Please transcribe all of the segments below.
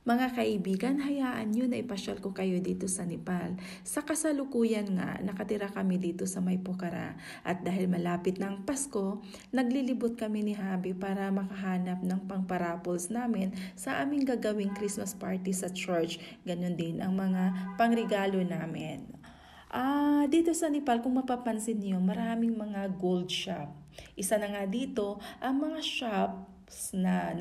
Mga kaibigan, hayaan nyo na ipasyal ko kayo dito sa Nepal. Sa kasalukuyan nga, nakatira kami dito sa May Pokhara. At dahil malapit na ang Pasko, naglilibot kami ni Habi para makahanap ng pangparaples namin sa aming gagawing Christmas party sa church. Ganon din ang mga pangregalo namin. Dito sa Nepal, kung mapapansin niyo, maraming mga gold shop. Isa na nga dito, ang mga shops na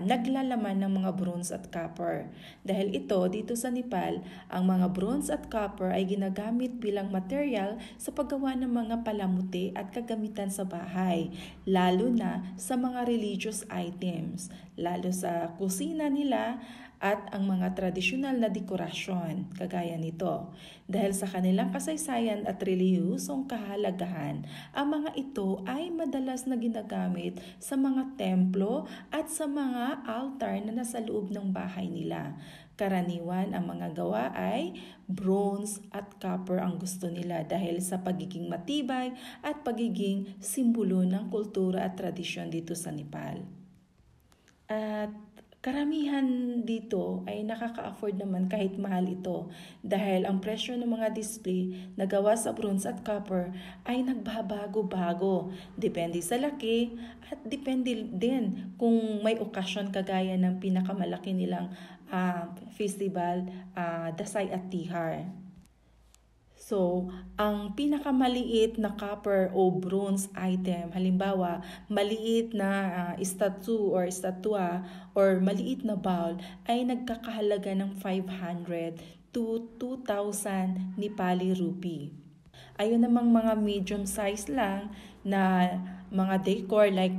naglalaman ng mga bronze at copper. Dahil ito, dito sa Nepal, ang mga bronze at copper ay ginagamit bilang material sa paggawa ng mga palamuti at kagamitan sa bahay, lalo na sa mga religious items, lalo sa kusina nila at ang mga tradisyonal na dekorasyon, kagaya nito. Dahil sa kanilang kasaysayan at relihiyosong kahalagahan, ang mga ito ay madalas na ginagamit sa mga templo at sa mga altar na nasa loob ng bahay nila. Karaniwan ang mga gawa ay bronze at copper ang gusto nila dahil sa pagiging matibay at pagiging simbolo ng kultura at tradisyon dito sa Nepal. At karamihan dito ay nakaka-afford naman kahit mahal ito dahil ang presyo ng mga display na gawa sa bronze at copper ay nagbabago-bago. Depende sa laki at depende din kung may okasyon kagaya ng pinakamalaki nilang festival, Dasai at Tihar. So, ang pinakamaliit na copper o bronze item, halimbawa, maliit na statue or estatwa or maliit na bowl ay nagkakahalaga ng 500 to 2,000 Nepali rupee. Ayun namang mga medium size lang na mga decor like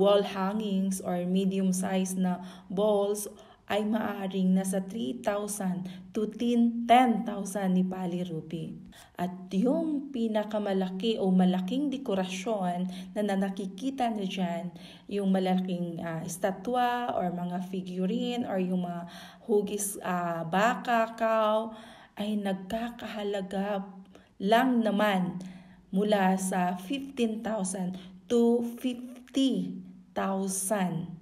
wall hangings or medium size na balls ay maaaring nasa 3,000 to 10,000 Nepali rupee. At yung pinakamalaki o malaking dekorasyon na nakikita nyo dyan, yung malaking estatwa or mga figurine or yung mga hugis baka, cow, ay nagkakahalaga lang naman mula sa 15,000 to 50,000.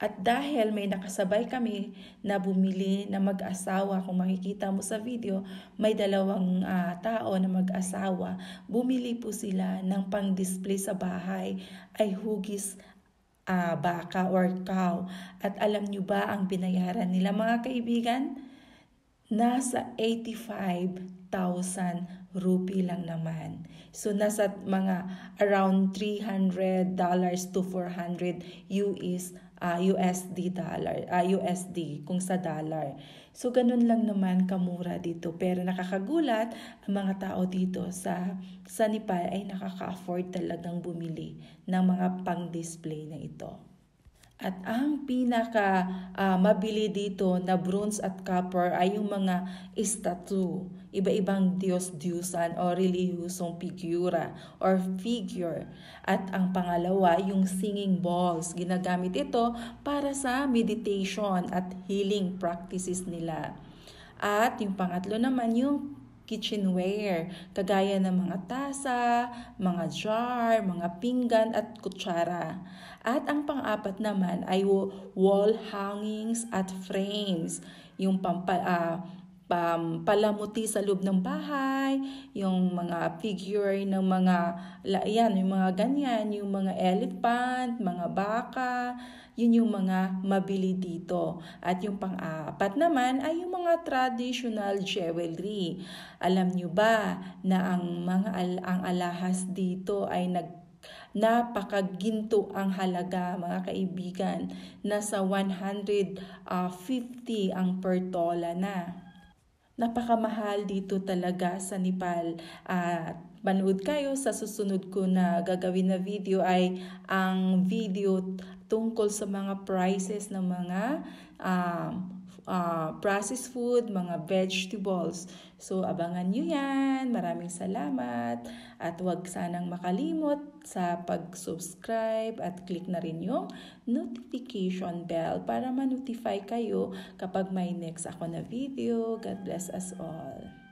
At dahil may nakasabay kami na bumili na mag-asawa, kung makikita mo sa video, may dalawang tao na mag-asawa, bumili po sila ng pang-display sa bahay ay hugis baka or cow. At alam nyo ba ang binayaran nila mga kaibigan? Nasa 85,000 rupee lang naman. So nasa mga around $300 to 400 USD kung sa dollar. So ganun lang naman kamura dito. Pero nakakagulat, ang mga tao dito sa Nepal ay nakaka-afford talagang bumili ng mga pang-display na ito. At ang pinaka mabili dito na bronze at copper ay yung mga statue, iba-ibang Diyos-Diyusan o relihiyosong figura or figure. At ang pangalawa, yung singing bowls. Ginagamit ito para sa meditation at healing practices nila. At yung pangatlo naman, yung kitchenware, kagaya ng mga tasa, mga jar, mga pinggan at kutsara. At ang pang-apat naman ay wall hangings at frames, yung palamuti sa loob ng bahay, yung mga figure ng mga, yung mga ganyan, yung mga elephant, mga baka, yun yung mga mabili dito. At yung pang-apat naman ay yung mga traditional jewelry. Alam nyo ba na ang alahas dito ay napakaginto ang halaga mga kaibigan, nasa 150 ang per tola na. Napakamahal dito talaga sa Nepal. Manood kayo sa susunod ko na gagawin na video ay ang video tungkol sa mga prices ng mga processed food, mga vegetables. So, abangan nyo yan. Maraming salamat. At huwag sanang makalimot sa pag-subscribe at click na rin yung notification bell para ma-notify kayo kapag may next ako na video. God bless us all.